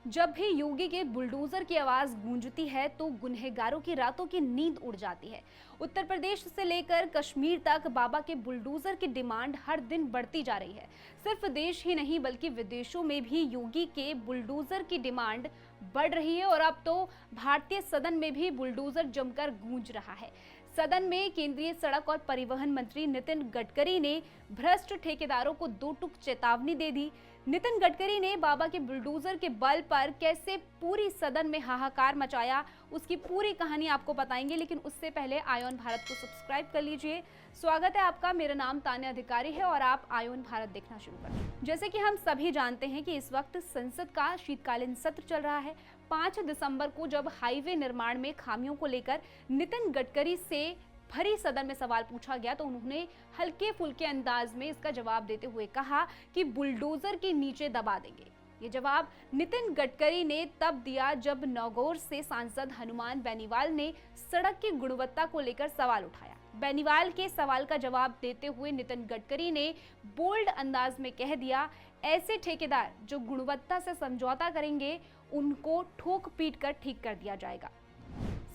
जब भी योगी के बुलडोजर की आवाज गूंजती है तो गुनहगारों की रातों की नींद उड़ जाती है। उत्तर प्रदेश से लेकर कश्मीर तक बाबा के बुलडोजर की डिमांड हर दिन बढ़ती जा रही है। सिर्फ देश ही नहीं बल्कि विदेशों में भी योगी के बुलडोजर की डिमांड बढ़ रही है और अब तो भारतीय सदन में भी बुलडोजर जमकर गूंज रहा है। सदन में केंद्रीय सड़क और परिवहन मंत्री नितिन गडकरी ने भ्रष्ट ठेकेदारों को दो टूक चेतावनी दे दी। नितिन गडकरी ने बाबा के बुलडोजर के बल पर कैसे पूरी सदन में हाहाकार मचाया, उसकी पूरी कहानी आपको बताएंगे, लेकिन उससे पहले आयोन भारत को सब्सक्राइब कर लीजिए। स्वागत है आपका, मेरा नाम तान्या अधिकारी है और आप आयोन भारत देखना शुरू करें। जैसे कि हम सभी जानते हैं कि इस वक्त संसद का शीतकालीन सत्र चल रहा है। 5 दिसंबर को जब हाईवे निर्माण में खामियों को लेकर नितिन गडकरी से भरी सदन में सवाल पूछा गया तो उन्होंने हल्के फुल्के अंदाज में इसका जवाब देते हुए कहा कि बुलडोजर के नीचे दबा देंगे। ये जवाब नितिन गडकरी ने तब दिया जब नागौर से सांसद हनुमान बेनीवाल ने सड़क की गुणवत्ता को लेकर सवाल उठाया। बेनीवाल के सवाल का जवाब देते हुए नितिन गडकरी ने बोल्ड अंदाज में कह दिया, ऐसे ठेकेदार जो गुणवत्ता से समझौता करेंगे उनको ठोक पीट कर ठीक कर दिया जाएगा।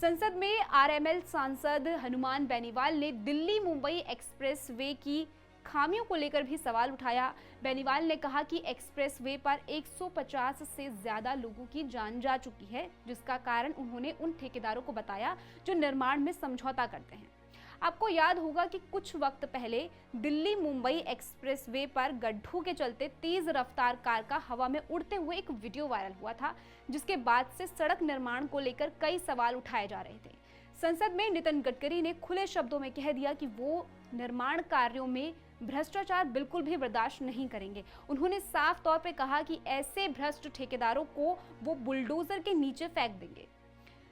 संसद में आरएमएल सांसद हनुमान बेनीवाल ने दिल्ली मुंबई एक्सप्रेस वे की खामियों को लेकर भी सवाल उठाया। बेनीवाल ने कहा कि एक्सप्रेस वे पर 150 से ज्यादा लोगों की जान जा चुकी है, जिसका कारण उन्होंने उन ठेकेदारों को बताया जो निर्माण में समझौता करते हैं। आपको याद होगा कि कुछ वक्त पहले दिल्ली मुंबई एक्सप्रेस वे पर गड्ढों के चलते तेज रफ्तार कार का हवा में उड़ते हुए एक वीडियो वायरल हुआ था, जिसके बाद से सड़क निर्माण को लेकर कई सवाल उठाए जा रहे थे। संसद में नितिन गडकरी ने खुले शब्दों में कह दिया कि वो निर्माण कार्यों में भ्रष्टाचार बिल्कुल भी बर्दाश्त नहीं करेंगे। उन्होंने साफ तौर पे कहा कि ऐसे भ्रष्ट ठेकेदारों को वो बुलडोजर के नीचे फेंक देंगे।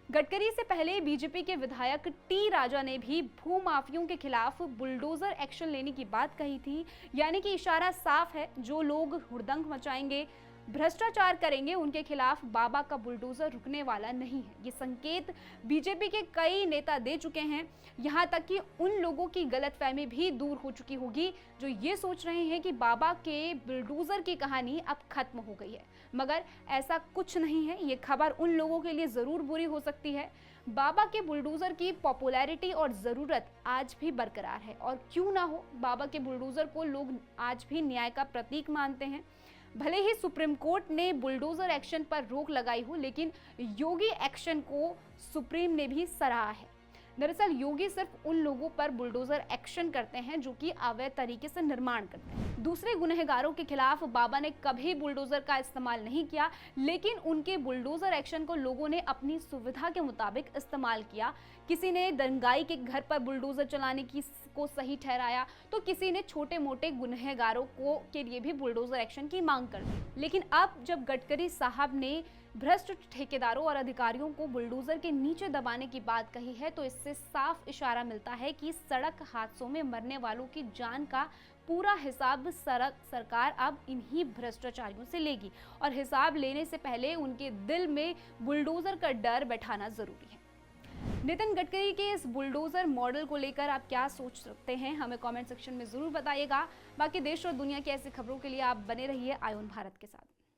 गडकरी से पहले बीजेपी के विधायक टी राजा ने भी भूमाफियों के खिलाफ बुलडोजर एक्शन लेने की बात कही थी। यानी कि इशारा साफ है, जो लोग हुड़दंग मचाएंगे, भ्रष्टाचार करेंगे, उनके खिलाफ बाबा का बुलडोजर रुकने वाला नहीं है। ये संकेत बीजेपी के कई नेता दे चुके हैं। यहाँ तक कि उन लोगों की गलतफहमी भी दूर हो चुकी होगी जो ये सोच रहे हैं कि बाबा के बुलडोजर की कहानी अब खत्म हो गई है, मगर ऐसा कुछ नहीं है। ये खबर उन लोगों के लिए जरूर बुरी हो सकती है। बाबा के बुलडोजर की पॉपुलैरिटी और ज़रूरत आज भी बरकरार है, और क्यों ना हो, बाबा के बुलडोजर को लोग आज भी न्याय का प्रतीक मानते हैं। भले ही सुप्रीम कोर्ट ने बुलडोजर एक्शन पर रोक लगाई हो, लेकिन योगी एक्शन को सुप्रीम ने भी सराहा है। दरअसल योगी सिर्फ उन लोगों पर बुलडोजर एक्शन करते हैं जो कि अवैध तरीके से निर्माण करते हैं। दूसरे गुनहगारों के खिलाफ बाबा ने कभी बुलडोजर का इस्तेमाल नहीं किया, लेकिन उनके बुलडोजर एक्शन को लोगों ने अपनी सुविधा के मुताबिक इस्तेमाल किया। किसी ने दंगाई के घर पर बुलडोजर चलाने को सही ठहराया, तो किसी ने छोटे मोटे गुनहगारों के लिए भी बुलडोजर एक्शन की मांग कर दी। लेकिन अब जब गडकरी साहब ने भ्रष्ट ठेकेदारों और अधिकारियों को बुलडोजर के नीचे दबाने की बात कही है, तो इससे साफ इशारा मिलता है कि सड़क हादसों में मरने वालों की जान का पूरा हिसाब सरकार अब इन्हीं भ्रष्टाचारियों से लेगी, और हिसाब लेने से पहले उनके दिल में बुलडोजर का डर बैठाना जरूरी है। नितिन गडकरी के इस बुलडोजर मॉडल को लेकर आप क्या सोच सकते हैं, हमें कमेंट सेक्शन में जरूर बताइएगा। बाकी देश और दुनिया की ऐसी खबरों के लिए आप बने रहिए आयोन भारत के साथ।